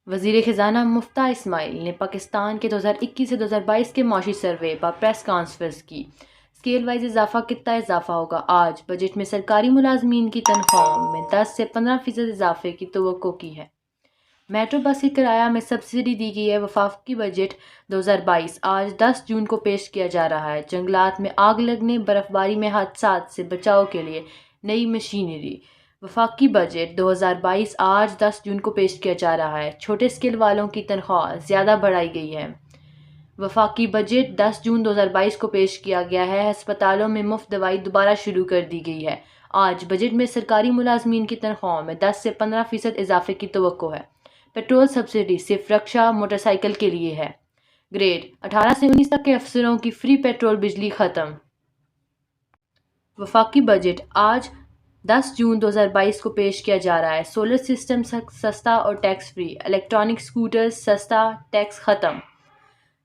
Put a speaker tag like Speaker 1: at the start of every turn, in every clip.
Speaker 1: وزیر خزانہ مفتاح اسماعیل نے پاکستان کے 2021 سے 2022 کے معاشی سروے پر پریس کانفرنس کی۔ اسکیل وائز اضافہ کتنا اضافہ ہوگا؟ آج بجٹ میں سرکاری ملازمین کی تنخواہوں میں 10 سے 15% اضافے کی توقع کی ہے۔ میٹرو بس کے کرایہ میں سبسڈی دی گئی ہے۔ وفاقی بجٹ 2022 آج 10 جون کو پیش کیا جا رہا ہے۔ جنگلات میں آگ لگنے، برف باری میں حادثات سے بچاؤ کے لیے نئی مشینری۔ وفاقی بجٹ 2022 آج 10 جون کو پیش کیا جا رہا ہے۔ چھوٹے اسکیل والوں کی تنخواہ زیادہ بڑھائی گئی ہے۔ وفاقی بجٹ 10 جون 2022 کو پیش کیا گیا ہے۔ ہسپتالوں میں مفت دوائی دوبارہ شروع کر دی گئی ہے۔ آج بجٹ میں سرکاری ملازمین کی تنخواہوں میں 10 سے 15% اضافے کی توقع ہے۔ پیٹرول سبسڈی صرف رکشہ موٹر سائیکل کے لیے ہے۔ گریڈ 18 سے 19 تک کے افسروں کی فری پیٹرول بجلی ختم۔ وفاقی بجٹ آج 10 جون 2022 کو پیش کیا جا رہا ہے۔ سولر سسٹم سستا اور ٹیکس فری، الیکٹرانک سکوٹرز سستا، ٹیکس ختم۔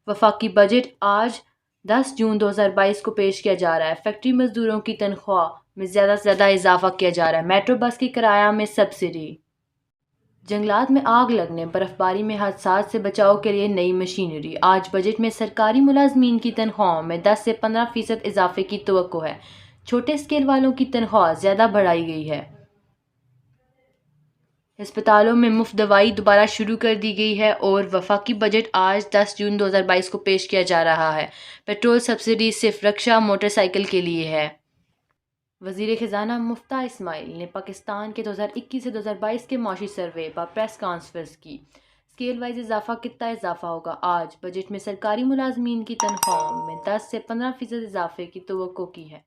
Speaker 1: وفاقی بجٹ آج 10 جون 2022 کو پیش کیا جا رہا ہے۔ فیکٹری مزدوروں کی تنخواہ میں زیادہ سے زیادہ اضافہ کیا جا رہا ہے۔ میٹرو بس کے کرایہ میں سبسڈی۔ جنگلات میں آگ لگنے، برف باری میں حادثات سے بچاؤ کے لیے نئی مشینری۔ آج بجٹ میں سرکاری ملازمین کی تنخواہوں میں 10 سے 15% اضافے کی توقع ہے۔ چھوٹے اسکیل والوں کی تنخواہ زیادہ بڑھائی گئی ہے۔ ہسپتالوں میں مفت دوائی دوبارہ شروع کر دی گئی ہے اور وفاقی بجٹ آج 10 جون 2022 کو پیش کیا جا رہا ہے۔ پیٹرول سبسڈی صرف رکشہ موٹر سائیکل کے لیے ہے۔ وزیر خزانہ مفتاح اسماعیل نے پاکستان کے 2021 سے 2022 کے معاشی سروے پر پریس کانفرنس کی۔ اسکیل وائز اضافہ کتنا اضافہ ہوگا؟ آج بجٹ میں سرکاری ملازمین کی تنخواہوں میں 10 سے 15% اضافے کی توقع کی ہے۔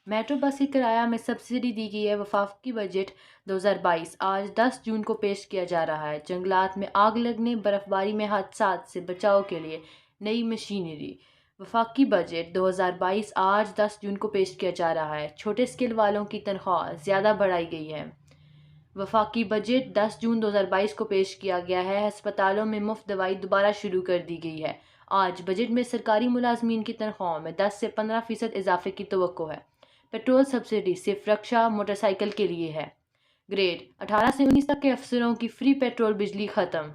Speaker 1: میٹرو بس کے کرایہ میں سبسڈی دی گئی ہے۔ وفاقی بجٹ 2022 آج 10 جون کو پیش کیا جا رہا ہے۔ جنگلات میں آگ لگنے، برف باری میں حادثات سے بچاؤ کے لیے نئی مشینری۔ وفاقی بجٹ 2022 آج 10 جون کو پیش کیا جا رہا ہے۔ چھوٹے اسکیل والوں کی تنخواہ زیادہ بڑھائی گئی ہے۔ وفاقی بجٹ 10 جون 2022 کو پیش کیا گیا ہے۔ ہسپتالوں میں مفت دوائی دوبارہ شروع کر دی گئی ہے۔ آج بجٹ میں سرکاری ملازمین کی تنخواہوں میں 10 سے 15% اضافے کی توقع ہے۔ پیٹرول سبسڈی صرف رکشہ موٹر سائیکل کے لیے ہے۔ گریڈ 18 سے 19 تک کے افسروں کی فری پیٹرول بجلی ختم۔